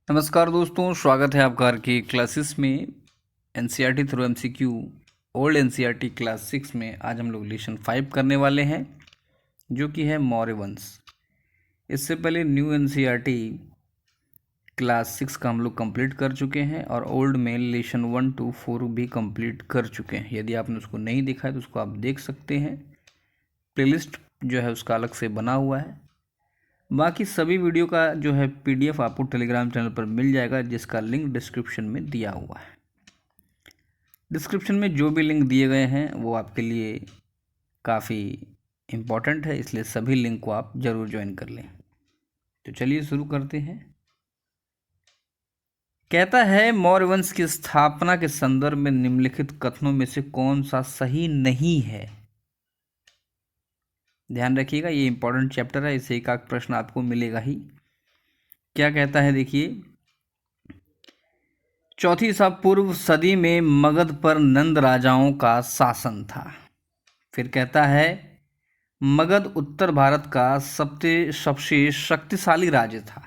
नमस्कार दोस्तों, स्वागत है आपका हर की क्लासेस में। NCERT through MCQ old NCERT class 6 में आज हम लोग लेसन 5 करने वाले हैं, जो कि है मौर्य वंश। इससे पहले न्यू एनसीईआरटी क्लास 6 का हम लोग कंप्लीट कर चुके हैं और ओल्ड में लेसन 1 to 4 भी कंप्लीट कर चुके हैं। यदि आपने उसको नहीं देखा है तो उसको आप देख सकते हैं। प्लेलिस्ट जो है उसका अलग से बना हुआ है। बाकी सभी वीडियो का जो है पीडीएफ आपको टेलीग्राम चैनल पर मिल जाएगा, जिसका लिंक डिस्क्रिप्शन में दिया हुआ है। डिस्क्रिप्शन में जो भी लिंक दिए गए हैं वो आपके लिए काफ़ी इम्पोर्टेंट है, इसलिए सभी लिंक को आप ज़रूर ज्वाइन कर लें। तो चलिए शुरू करते हैं। कहता है, मौर्य वंश की स्थापना के संदर्भ में निम्नलिखित कथनों में से कौन सा सही नहीं है। ध्यान रखिएगा, ये इंपॉर्टेंट चैप्टर है, इससे एक आध प्रश्न आपको मिलेगा ही। क्या कहता है देखिए, 4वीं ईसा पूर्व सदी में मगध पर नंद राजाओं का शासन था। फिर कहता है, मगध उत्तर भारत का सबसे शक्तिशाली राज्य था।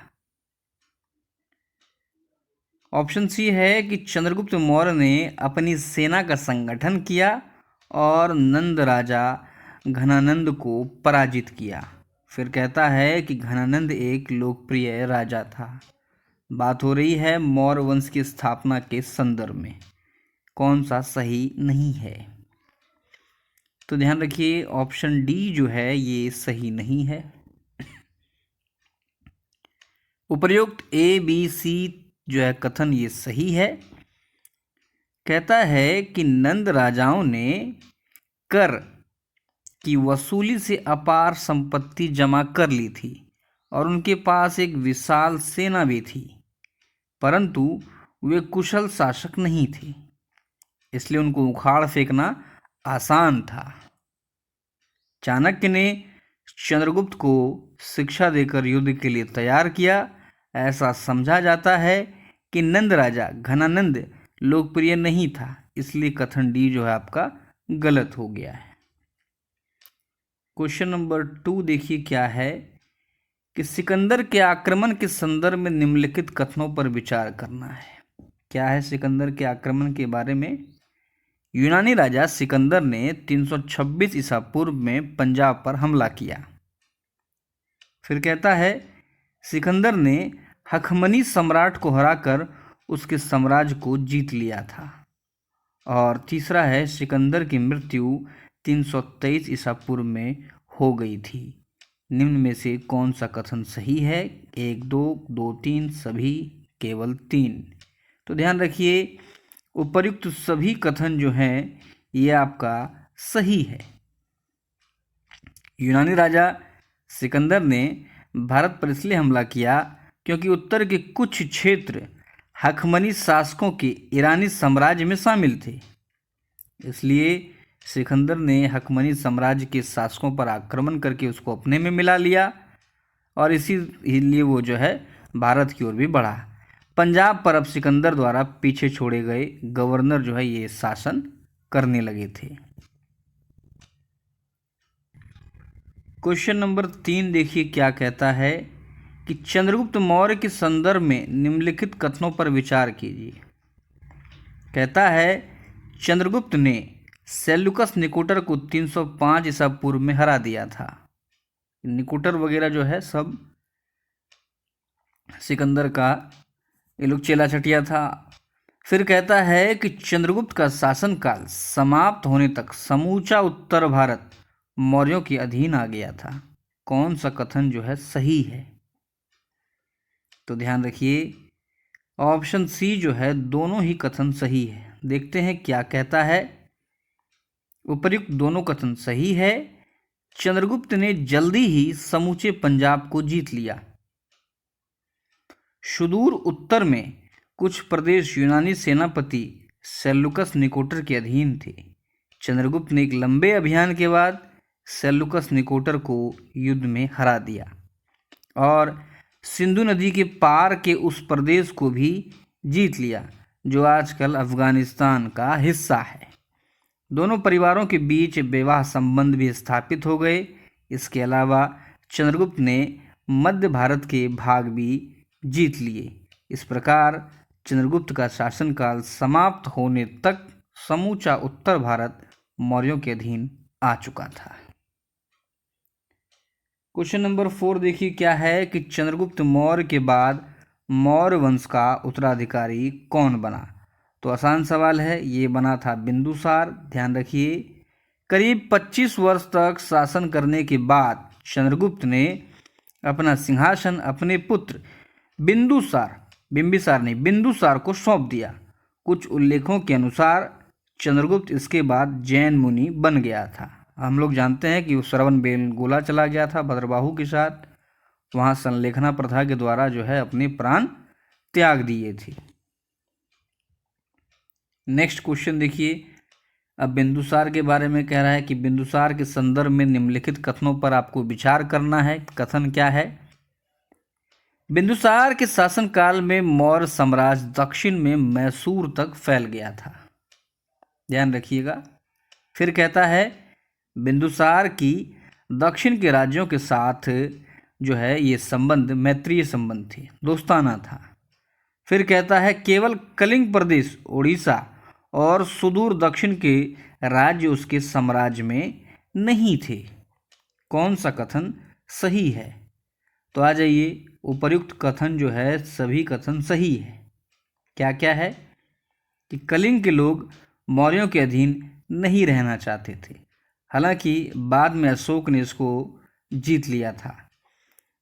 ऑप्शन सी है कि चंद्रगुप्त मौर्य ने अपनी सेना का संगठन किया और नंद राजा घनानंद को पराजित किया। फिर कहता है कि घनानंद एक लोकप्रिय राजा था। बात हो रही है मौर्य वंश की स्थापना के संदर्भ में, कौन सा सही नहीं है। तो ध्यान रखिए, ऑप्शन डी जो है ये सही नहीं है। उपर्युक्त ए बी सी जो है कथन ये सही है। कहता है कि नंद राजाओं ने कर की वसूली से अपार संपत्ति जमा कर ली थी और उनके पास एक विशाल सेना भी थी, परंतु वे कुशल शासक नहीं थे, इसलिए उनको उखाड़ फेंकना आसान था। चाणक्य ने चंद्रगुप्त को शिक्षा देकर युद्ध के लिए तैयार किया। ऐसा समझा जाता है कि नंद राजा घनानंद लोकप्रिय नहीं था, इसलिए कथन डी जो है आपका गलत हो गया है। क्वेश्चन नंबर 2 देखिए क्या है कि सिकंदर के आक्रमण के संदर्भ में निम्नलिखित कथनों पर विचार करना है। क्या है सिकंदर के आक्रमण के बारे में। यूनानी राजा सिकंदर ने 326 ईसा पूर्व में पंजाब पर हमला किया। फिर कहता है, सिकंदर ने हखमनी सम्राट को हराकर उसके साम्राज्य को जीत लिया था। और तीसरा है, सिकंदर की मृत्यु 323 ईसा पूर्व में हो गई थी। निम्न में से कौन सा कथन सही है। 1, 2, 2, 3, सभी, केवल 3। तो ध्यान रखिए, उपर्युक्त सभी कथन जो हैं ये आपका सही है। यूनानी राजा सिकंदर ने भारत पर इसलिए हमला किया क्योंकि उत्तर के कुछ क्षेत्र हखमनी शासकों के ईरानी साम्राज्य में शामिल थे। इसलिए सिकंदर ने हखमनी साम्राज्य के शासकों पर आक्रमण करके उसको अपने में मिला लिया और इसीलिए वो जो है भारत की ओर भी बढ़ा। पंजाब पर अब सिकंदर द्वारा पीछे छोड़े गए गवर्नर जो है ये शासन करने लगे थे। क्वेश्चन नंबर 3 देखिए क्या कहता है कि चंद्रगुप्त मौर्य के संदर्भ में निम्नलिखित कथनों पर विचार कीजिए। कहता है, चंद्रगुप्त ने सेल्यूकस निकोटर को 305 ईसा पूर्व में हरा दिया था। निकोटर वगैरह जो है सब सिकंदर का ये लोग चेला चटिया था। फिर कहता है कि चंद्रगुप्त का शासनकाल समाप्त होने तक समूचा उत्तर भारत मौर्यों के अधीन आ गया था। कौन सा कथन जो है सही है। तो ध्यान रखिए, ऑप्शन सी जो है दोनों ही कथन सही है। देखते हैं क्या कहता है। उपर्युक्त दोनों कथन सही है। चंद्रगुप्त ने जल्दी ही समूचे पंजाब को जीत लिया। सुदूर उत्तर में कुछ प्रदेश यूनानी सेनापति सेल्यूकस निकोटर के अधीन थे। चंद्रगुप्त ने एक लंबे अभियान के बाद सेल्यूकस निकोटर को युद्ध में हरा दिया और सिंधु नदी के पार के उस प्रदेश को भी जीत लिया जो आजकल अफगानिस्तान का हिस्सा है। दोनों परिवारों के बीच विवाह संबंध भी स्थापित हो गए। इसके अलावा चंद्रगुप्त ने मध्य भारत के भाग भी जीत लिए। इस प्रकार चंद्रगुप्त का शासनकाल समाप्त होने तक समूचा उत्तर भारत मौर्यों के अधीन आ चुका था। क्वेश्चन नंबर 4 देखिए क्या है कि चंद्रगुप्त मौर्य के बाद मौर्य वंश का उत्तराधिकारी कौन बना। तो आसान सवाल है, ये बना था बिंदुसार। ध्यान रखिए, करीब 25 वर्ष तक शासन करने के बाद चंद्रगुप्त ने अपना सिंहासन अपने पुत्र बिंदुसार को सौंप दिया। कुछ उल्लेखों के अनुसार चंद्रगुप्त इसके बाद जैन मुनि बन गया था। हम लोग जानते हैं कि वो श्रवण बेलगोला चला गया था भद्रबाहु के साथ, वहाँ संलेखना प्रथा के द्वारा जो है अपने प्राण त्याग दिए थे। नेक्स्ट क्वेश्चन देखिए, अब बिंदुसार के बारे में कह रहा है कि बिंदुसार के संदर्भ में निम्नलिखित कथनों पर आपको विचार करना है। कथन क्या है? बिंदुसार के शासनकाल में मौर्य साम्राज्य दक्षिण में मैसूर तक फैल गया था। ध्यान रखिएगा। फिर कहता है बिंदुसार की दक्षिण के राज्यों के साथ जो है ये संबंध मैत्रीय संबंध थे, दोस्ताना था। फिर कहता है केवल कलिंग प्रदेश, उड़ीसा और सुदूर दक्षिण के राज्य उसके साम्राज्य में नहीं थे। कौन सा कथन सही है? तो आ जाइए, उपर्युक्त कथन जो है सभी कथन सही है। क्या क्या है कि कलिंग के लोग मौर्यों के अधीन नहीं रहना चाहते थे, हालांकि बाद में अशोक ने इसको जीत लिया था,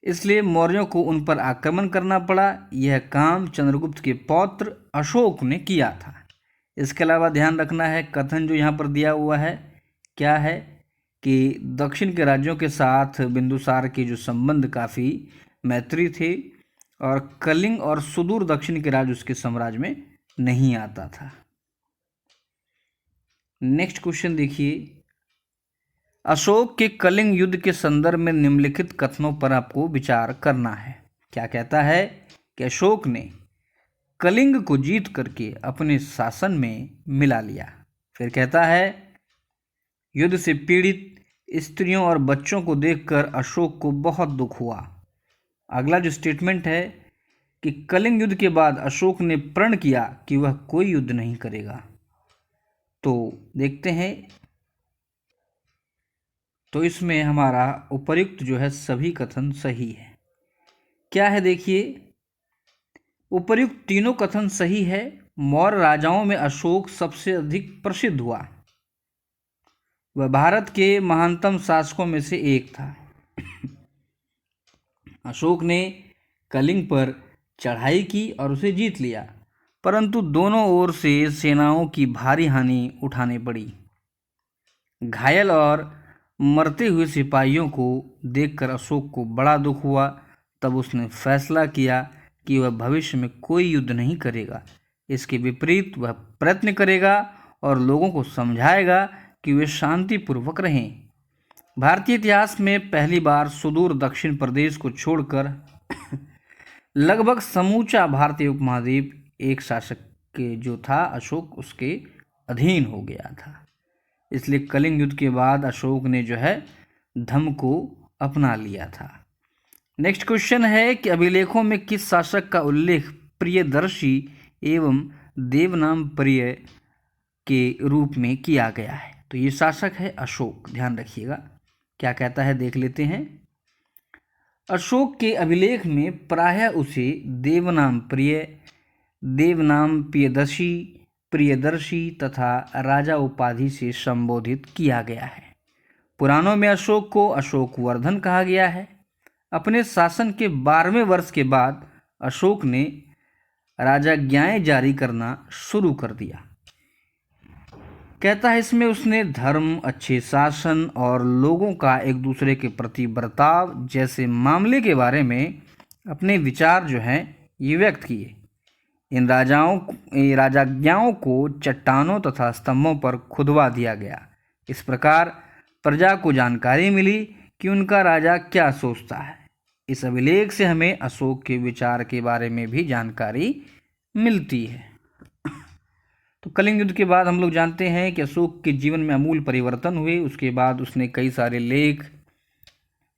इसलिए मौर्यों को उन पर आक्रमण करना पड़ा। यह काम चंद्रगुप्त के पौत्र अशोक ने किया था। इसके अलावा ध्यान रखना है कथन जो यहाँ पर दिया हुआ है क्या है कि दक्षिण के राज्यों के साथ बिंदुसार के जो संबंध काफ़ी मैत्री थे और कलिंग और सुदूर दक्षिण के राज्य उसके साम्राज्य में नहीं आता था। नेक्स्ट क्वेश्चन देखिए, अशोक के कलिंग युद्ध के संदर्भ में निम्नलिखित कथनों पर आपको विचार करना है। क्या कहता है कि अशोक ने कलिंग को जीत करके अपने शासन में मिला लिया। फिर कहता है युद्ध से पीड़ित स्त्रियों और बच्चों को देखकर अशोक को बहुत दुख हुआ। अगला जो स्टेटमेंट है कि कलिंग युद्ध के बाद अशोक ने प्रण किया कि वह कोई युद्ध नहीं करेगा। तो देखते हैं, तो इसमें हमारा उपर्युक्त जो है सभी कथन सही है। क्या है देखिए, उपर्युक्त तीनों कथन सही है। मौर्य राजाओं में अशोक सबसे अधिक प्रसिद्ध हुआ, वह भारत के महानतम शासकों में से एक था। अशोक ने कलिंग पर चढ़ाई की और उसे जीत लिया, परंतु दोनों ओर से सेनाओं की भारी हानि उठानी पड़ी। घायल और मरते हुए सिपाहियों को देखकर अशोक को बड़ा दुख हुआ। तब उसने फैसला किया कि वह भविष्य में कोई युद्ध नहीं करेगा, इसके विपरीत वह प्रयत्न करेगा और लोगों को समझाएगा कि वे शांतिपूर्वक रहें। भारतीय इतिहास में पहली बार सुदूर दक्षिण प्रदेश को छोड़कर लगभग समूचा भारतीय उपमहाद्वीप एक शासक के जो था अशोक उसके अधीन हो गया था। इसलिए कलिंग युद्ध के बाद अशोक ने जो है धम्म को अपना लिया था। नेक्स्ट क्वेश्चन है कि अभिलेखों में किस शासक का उल्लेख प्रियदर्शी एवं देवनाम प्रिय के रूप में किया गया है। तो ये शासक है अशोक। ध्यान रखिएगा क्या कहता है, देख लेते हैं। अशोक के अभिलेख में प्रायः उसे देवनाम प्रिय, देवनाम प्रियदर्शी तथा राजा उपाधि से संबोधित किया गया है। पुराणों में अशोक को अशोकवर्धन कहा गया है। अपने शासन के 12वें वर्ष के बाद अशोक ने राजाज्ञाएं जारी करना शुरू कर दिया। कहता है इसमें उसने धर्म, अच्छे शासन और लोगों का एक दूसरे के प्रति बर्ताव जैसे मामले के बारे में अपने विचार जो हैं ये व्यक्त किए। इन राजाज्ञाओं को चट्टानों तथा स्तंभों पर खुदवा दिया गया। इस प्रकार प्रजा को जानकारी मिली कि उनका राजा क्या सोचता है। इस अभिलेख से हमें अशोक के विचार के बारे में भी जानकारी मिलती है। तो कलिंग युद्ध के बाद हम लोग जानते हैं कि अशोक के जीवन में अमूल परिवर्तन हुए। उसके बाद उसने कई सारे लेख,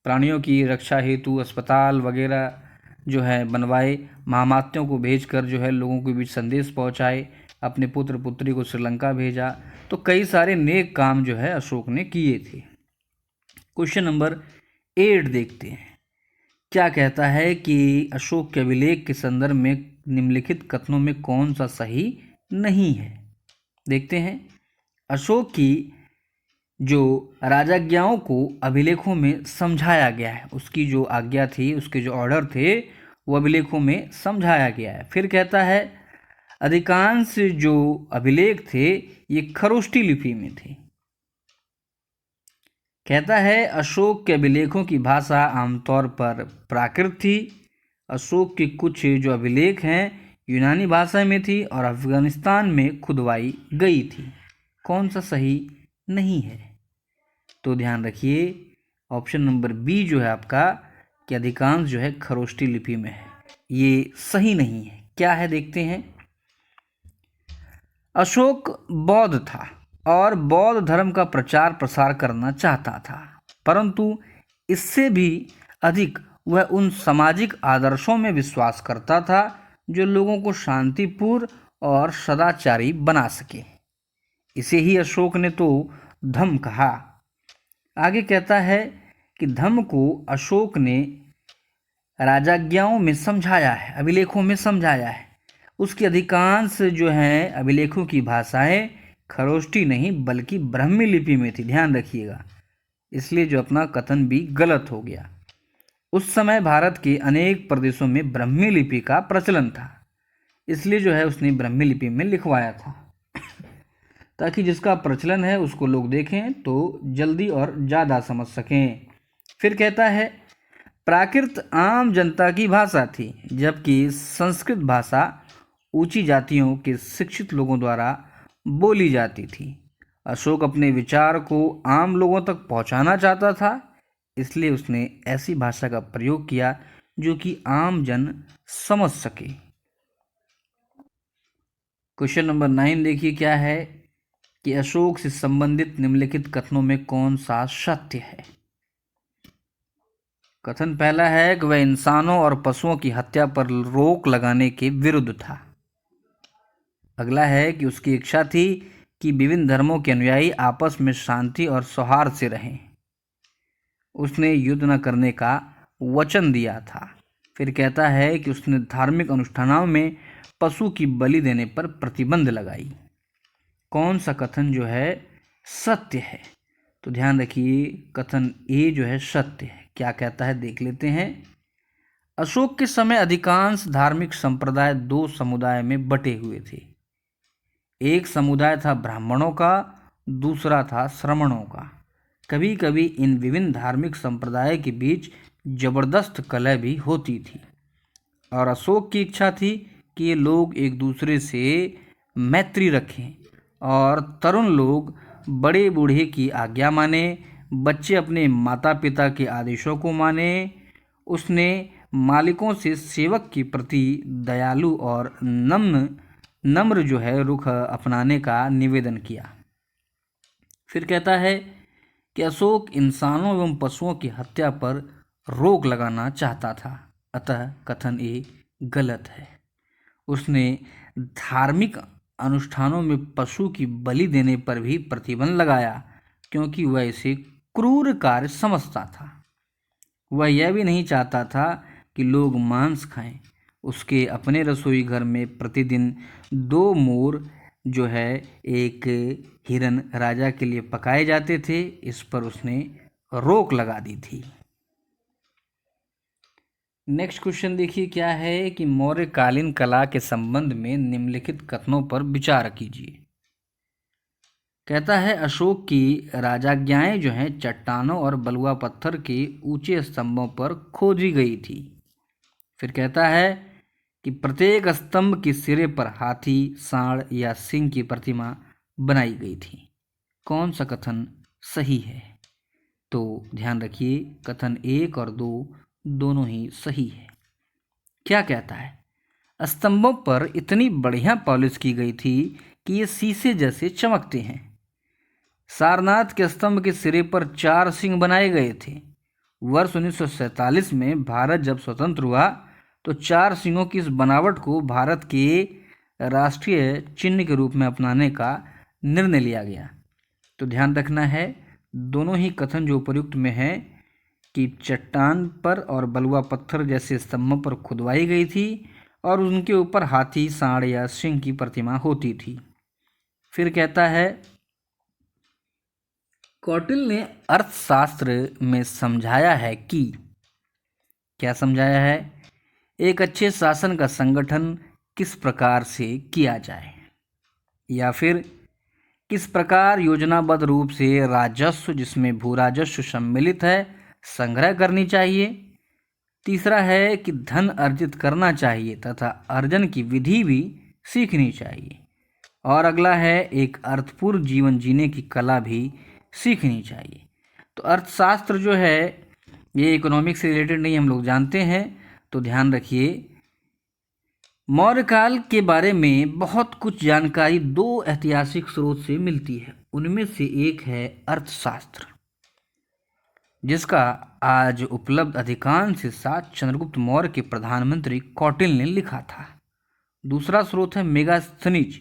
प्राणियों की रक्षा हेतु अस्पताल वगैरह जो है बनवाए, महामात्यों को भेजकर जो है लोगों के बीच संदेश पहुंचाए, अपने पुत्र पुत्री को श्रीलंका भेजा। तो कई सारे नेक काम जो है अशोक ने किए थे। क्वेश्चन नंबर 8 देखते हैं। क्या कहता है कि अशोक के अभिलेख के संदर्भ में निम्नलिखित कथनों में कौन सा सही नहीं है। देखते हैं। अशोक की जो राजाज्ञाओं को अभिलेखों में समझाया गया है, उसकी जो आज्ञा थी, उसके जो ऑर्डर थे, वो अभिलेखों में समझाया गया है। फिर कहता है अधिकांश जो अभिलेख थे ये खरोष्टी लिपि में थे। कहता है अशोक के अभिलेखों की भाषा आमतौर पर प्राकृत थी। अशोक के कुछ जो अभिलेख हैं यूनानी भाषा में थी और अफगानिस्तान में खुदवाई गई थी। कौन सा सही नहीं है? तो ध्यान रखिए ऑप्शन नंबर बी जो है आपका कि अधिकांश जो है खरोष्टी लिपि में है, ये सही नहीं है। क्या है देखते हैं। अशोक बौद्ध था और बौद्ध धर्म का प्रचार प्रसार करना चाहता था, परंतु इससे भी अधिक वह उन सामाजिक आदर्शों में विश्वास करता था जो लोगों को शांतिपूर्ण और सदाचारी बना सके। इसे ही अशोक ने तो धम्म कहा। आगे कहता है कि धम्म को अशोक ने राजाज्ञाओं में समझाया है, अभिलेखों में समझाया है। उसकी अधिकांश जो हैं अभिलेखों की भाषाएं खरोष्टी नहीं बल्कि ब्राह्मी लिपि में थी। ध्यान रखिएगा, इसलिए जो अपना कथन भी गलत हो गया। उस समय भारत के अनेक प्रदेशों में ब्राह्मी लिपि का प्रचलन था, इसलिए जो है उसने ब्राह्मी लिपि में लिखवाया था ताकि जिसका प्रचलन है उसको लोग देखें तो जल्दी और ज़्यादा समझ सकें। फिर कहता है प्राकृत आम जनता की भाषा थी, जबकि संस्कृत भाषा ऊंची जातियों के शिक्षित लोगों द्वारा बोली जाती थी। अशोक अपने विचार को आम लोगों तक पहुंचाना चाहता था, इसलिए उसने ऐसी भाषा का प्रयोग किया जो कि आम जन समझ सके। क्वेश्चन नंबर 9 देखिए क्या है कि अशोक से संबंधित निम्नलिखित कथनों में कौन सा सत्य है। कथन पहला है कि वह इंसानों और पशुओं की हत्या पर रोक लगाने के विरुद्ध था। अगला है कि उसकी इच्छा थी कि विभिन्न धर्मों के अनुयायी आपस में शांति और सौहार्द से रहें। उसने युद्ध न करने का वचन दिया था। फिर कहता है कि उसने धार्मिक अनुष्ठानों में पशु की बलि देने पर प्रतिबंध लगाई। कौन सा कथन जो है सत्य है? तो ध्यान रखिए कथन ए जो है सत्य है। क्या कहता है देख लेते हैं। अशोक के समय अधिकांश धार्मिक संप्रदाय दो समुदाय में बटे हुए थे। एक समुदाय था ब्राह्मणों का, दूसरा था श्रमणों का। कभी कभी इन विभिन्न धार्मिक संप्रदाय के बीच जबरदस्त कलह भी होती थी और अशोक की इच्छा थी कि ये लोग एक दूसरे से मैत्री रखें और तरुण लोग बड़े बूढ़े की आज्ञा माने, बच्चे अपने माता पिता के आदेशों को माने। उसने मालिकों से सेवक के प्रति दयालु और नम्र जो है रुख अपनाने का निवेदन किया। फिर कहता है कि अशोक इंसानों एवं पशुओं की हत्या पर रोक लगाना चाहता था, अतः कथन ए गलत है। उसने धार्मिक अनुष्ठानों में पशु की बलि देने पर भी प्रतिबंध लगाया क्योंकि वह इसे क्रूर कार्य समझता था। वह यह भी नहीं चाहता था कि लोग मांस खाएं। उसके अपने रसोई घर में प्रतिदिन 2 मोर जो है एक हिरन राजा के लिए पकाए जाते थे। इस पर उसने रोक लगा दी थी। नेक्स्ट क्वेश्चन देखिए क्या है कि मौर्यकालीन कला के संबंध में निम्नलिखित कथनों पर विचार कीजिए। कहता है अशोक की राजाज्ञाएं जो हैं चट्टानों और बलुआ पत्थर के ऊंचे स्तंभों पर खोदी गई थी। फिर कहता है कि प्रत्येक स्तंभ के सिरे पर हाथी, सांड या सिंह की प्रतिमा बनाई गई थी। कौन सा कथन सही है? तो ध्यान रखिए कथन 1 और 2 दोनों ही सही है। क्या कहता है? स्तंभों पर इतनी बढ़िया पॉलिश की गई थी कि ये शीशे जैसे चमकते हैं। सारनाथ के स्तंभ के सिरे पर 4 सिंह बनाए गए थे। वर्ष 1947 में भारत जब स्वतंत्र हुआ तो 4 सिंहों की इस बनावट को भारत के राष्ट्रीय चिन्ह के रूप में अपनाने का निर्णय लिया गया। तो ध्यान रखना है, दोनों ही कथन जो उपर्युक्त में है कि चट्टान पर और बलुआ पत्थर जैसे स्तंभों पर खुदवाई गई थी और उनके ऊपर हाथी, सांड या सिंह की प्रतिमा होती थी। फिर कहता है, कौटिल्य ने अर्थशास्त्र में समझाया है कि, क्या समझाया है, एक अच्छे शासन का संगठन किस प्रकार से किया जाए, या फिर किस प्रकार योजनाबद्ध रूप से राजस्व, जिसमें भू राजस्व सम्मिलित है, संग्रह करनी चाहिए। तीसरा है कि धन अर्जित करना चाहिए तथा अर्जन की विधि भी सीखनी चाहिए। और अगला है, एक अर्थपूर्ण जीवन जीने की कला भी सीखनी चाहिए। तो अर्थशास्त्र जो है ये इकोनॉमिक्स से रिलेटेड नहीं, हम लोग जानते हैं। तो ध्यान रखिए, मौर्य काल के बारे में बहुत कुछ जानकारी 2 ऐतिहासिक स्रोत से मिलती है। उनमें से एक है अर्थशास्त्र, जिसका आज उपलब्ध अधिकांश हिस्सा चंद्रगुप्त मौर्य के प्रधानमंत्री कौटिल्य ने लिखा था। दूसरा स्रोत है मेगास्थनीज,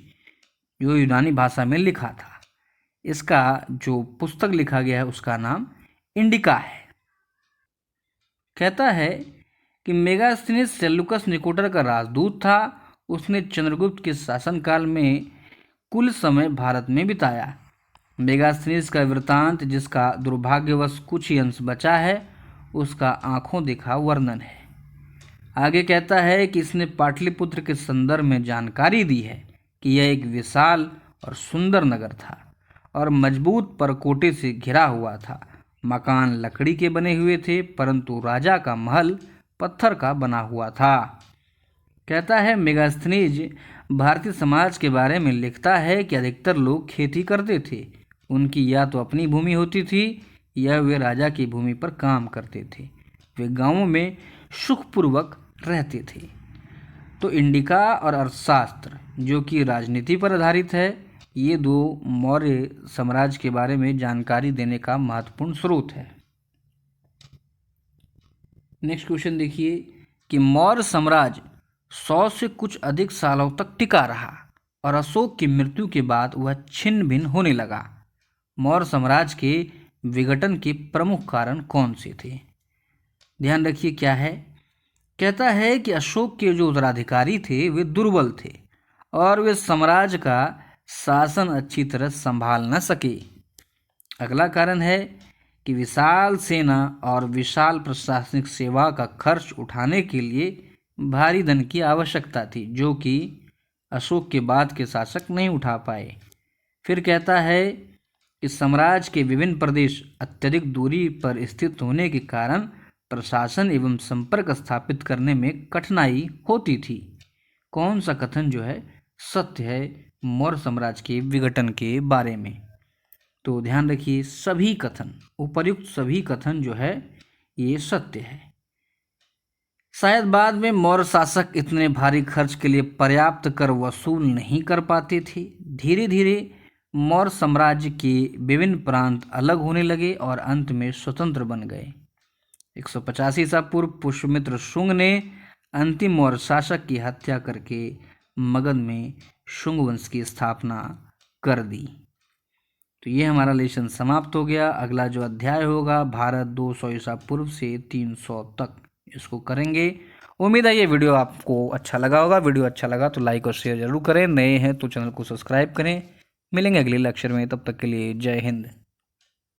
जो यूनानी भाषा में लिखा था। इसका जो पुस्तक लिखा गया है उसका नाम इंडिका है। कहता है कि मेगास्थनीज सेल्यूकस निकोटर का राजदूत था। उसने चंद्रगुप्त के शासनकाल में कुल समय भारत में बिताया। मेगास्थनीज का वृत्तांत, जिसका दुर्भाग्यवश कुछ ही अंश बचा है, उसका आंखों देखा वर्णन है। आगे कहता है कि इसने पाटलिपुत्र के संदर्भ में जानकारी दी है कि यह एक विशाल और सुंदर नगर था और मजबूत परकोटे से घिरा हुआ था। मकान लकड़ी के बने हुए थे, परंतु राजा का महल पत्थर का बना हुआ था। कहता है, मेगास्थनीज भारतीय समाज के बारे में लिखता है कि अधिकतर लोग खेती करते थे। उनकी या तो अपनी भूमि होती थी या वे राजा की भूमि पर काम करते थे। वे गांवों में सुखपूर्वक रहते थे। तो इंडिका और अर्थशास्त्र, जो कि राजनीति पर आधारित है, ये 2 मौर्य साम्राज्य के बारे में जानकारी देने का महत्वपूर्ण स्रोत है। नेक्स्ट क्वेश्चन देखिए कि मौर्य साम्राज्य 100 से कुछ अधिक सालों तक टिका रहा और अशोक की मृत्यु के बाद वह छिन्न भिन्न होने लगा। मौर्य साम्राज्य के विघटन के प्रमुख कारण कौन से थे? ध्यान रखिए क्या है। कहता है कि अशोक के जो उत्तराधिकारी थे वे दुर्बल थे और वे साम्राज्य का शासन अच्छी तरह संभाल न सके। अगला कारण है कि विशाल सेना और विशाल प्रशासनिक सेवा का खर्च उठाने के लिए भारी धन की आवश्यकता थी, जो कि अशोक के बाद के शासक नहीं उठा पाए। फिर कहता है कि साम्राज्य के विभिन्न प्रदेश अत्यधिक दूरी पर स्थित होने के कारण प्रशासन एवं संपर्क स्थापित करने में कठिनाई होती थी। कौन सा कथन जो है सत्य है मौर्य साम्राज्य के विघटन के बारे में? तो ध्यान रखिए, सभी कथन, उपर्युक्त सभी कथन जो है ये सत्य है। शायद बाद में मौर्य शासक इतने भारी खर्च के लिए पर्याप्त कर वसूल नहीं कर पाते थे। धीरे धीरे मौर्य साम्राज्य के विभिन्न प्रांत अलग होने लगे और अंत में स्वतंत्र बन गए। 185 ईसा पूर्व पुष्यमित्र शुंग ने अंतिम मौर्य शासक की हत्या करके मगध में शुंग वंश की स्थापना कर दी। तो ये हमारा लेसन समाप्त हो गया। अगला जो अध्याय होगा भारत 200 ईसा पूर्व से 300 तक, इसको करेंगे। उम्मीद है ये वीडियो आपको अच्छा लगा होगा। वीडियो अच्छा लगा तो लाइक और शेयर जरूर करें। नए हैं तो चैनल को सब्सक्राइब करें। मिलेंगे अगले लेक्चर में, तब तक के लिए जय हिंद।